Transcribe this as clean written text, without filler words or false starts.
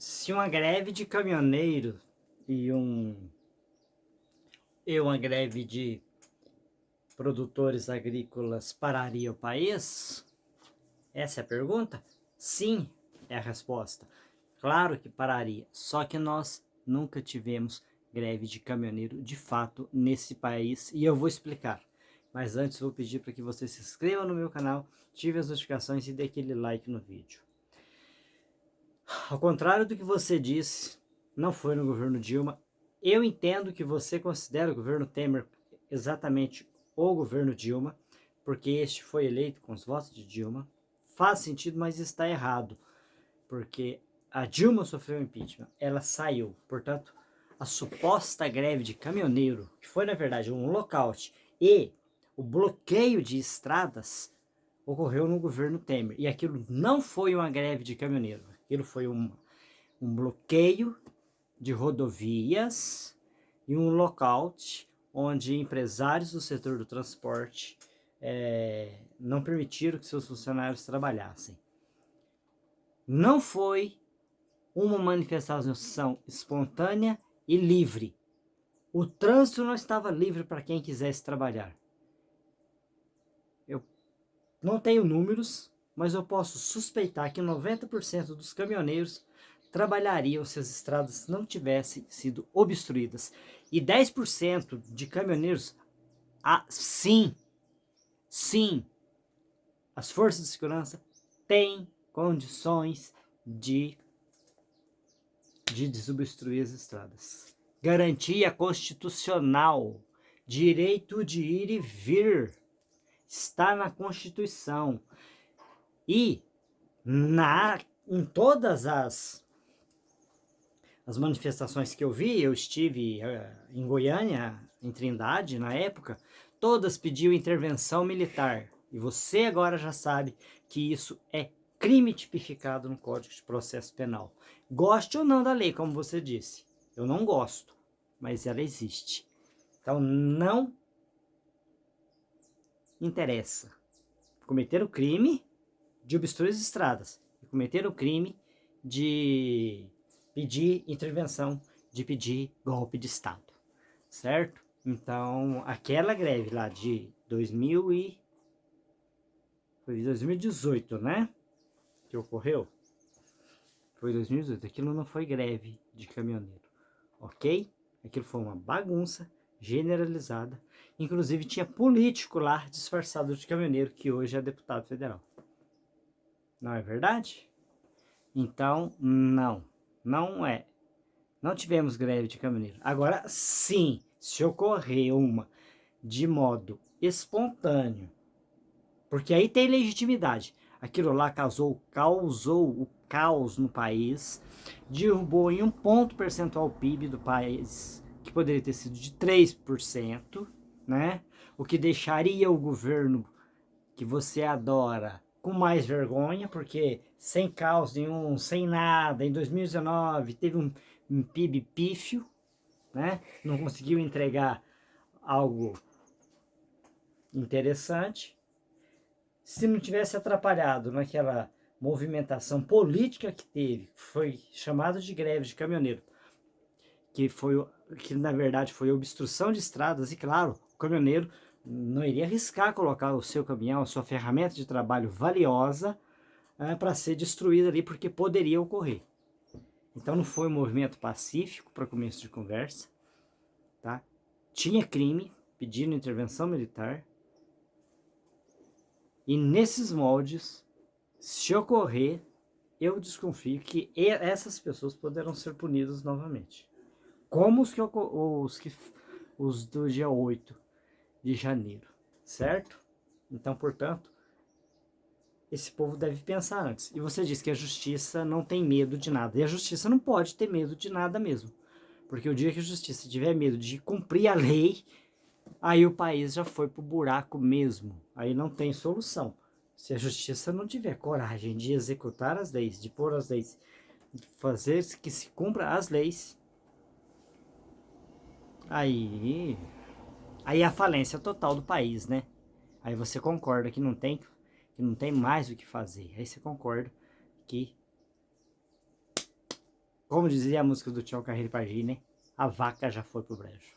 Se uma greve de caminhoneiro e uma greve de produtores agrícolas pararia o país? Essa é a pergunta? Sim, é a resposta. Claro que pararia, só que nós nunca tivemos greve de caminhoneiro de fato nesse país e eu vou explicar. Mas antes vou pedir para que você se inscreva no meu canal, ative as notificações e dê aquele like no vídeo. Ao contrário do que você disse, não foi no governo Dilma. Eu entendo que você considera o governo Temer exatamente o governo Dilma, porque este foi eleito com os votos de Dilma. Faz sentido, mas está errado, porque a Dilma sofreu impeachment, ela saiu. Portanto, a suposta greve de caminhoneiro, que foi na verdade um lockout, e o bloqueio de estradas ocorreu no governo Temer. E aquilo não foi uma greve de caminhoneiro, aquilo foi um bloqueio de rodovias e um lockout onde empresários do setor do transporte não permitiram que seus funcionários trabalhassem. Não foi uma manifestação espontânea e livre. O trânsito não estava livre para quem quisesse trabalhar. Eu não tenho números, mas eu posso suspeitar que 90% dos caminhoneiros trabalhariam se as estradas não tivessem sido obstruídas. E 10% de caminhoneiros, sim, as forças de segurança têm condições de desobstruir as estradas. Garantia constitucional, direito de ir e vir, está na Constituição. E em todas as manifestações que eu vi, eu estive em Goiânia, em Trindade, na época, todas pediam intervenção militar. E você agora já sabe que isso é crime tipificado no Código de Processo Penal. Goste ou não da lei, como você disse. Eu não gosto, mas ela existe. Então não interessa. Cometer o crime de obstruir as estradas e cometer o crime de pedir intervenção, de pedir golpe de Estado, certo? Então, aquela greve lá de 2018, né? Que ocorreu? Foi 2018. Aquilo não foi greve de caminhoneiro, ok? Aquilo foi uma bagunça generalizada. Inclusive, tinha político lá disfarçado de caminhoneiro que hoje é deputado federal. Não é verdade? Então, não é. Não tivemos greve de caminhoneiro. Agora, sim, se ocorrer uma de modo espontâneo, porque aí tem legitimidade. Aquilo lá causou o caos no país, derrubou em 1 ponto percentual o PIB do país, que poderia ter sido de 3%, né? O que deixaria o governo que você adora com mais vergonha, porque sem caos nenhum, sem nada, em 2019 teve um PIB pífio, né? Não conseguiu entregar algo interessante. Se não tivesse atrapalhado naquela movimentação política que teve, foi chamado de greve de caminhoneiro, que na verdade foi obstrução de estradas, e claro, o caminhoneiro não iria arriscar colocar o seu caminhão, a sua ferramenta de trabalho valiosa para ser destruída ali, porque poderia ocorrer. Então não foi um movimento pacífico para começo de conversa, tá? Tinha crime pedindo intervenção militar, e nesses moldes, se ocorrer, eu desconfio que essas pessoas poderão ser punidas novamente, como os do dia 8 de janeiro, certo? Então, portanto, esse povo deve pensar antes. E você diz que a justiça não tem medo de nada. E a justiça não pode ter medo de nada mesmo. Porque o dia que a justiça tiver medo de cumprir a lei, aí o país já foi pro buraco mesmo. Aí não tem solução. Se a justiça não tiver coragem de executar as leis, de pôr as leis, de fazer que se cumpra as leis, aí é a falência total do país, né? Aí você concorda que não tem mais o que fazer. Aí você concorda que Como dizia a música do Tião Carreiro Pardini, a vaca já foi pro brejo.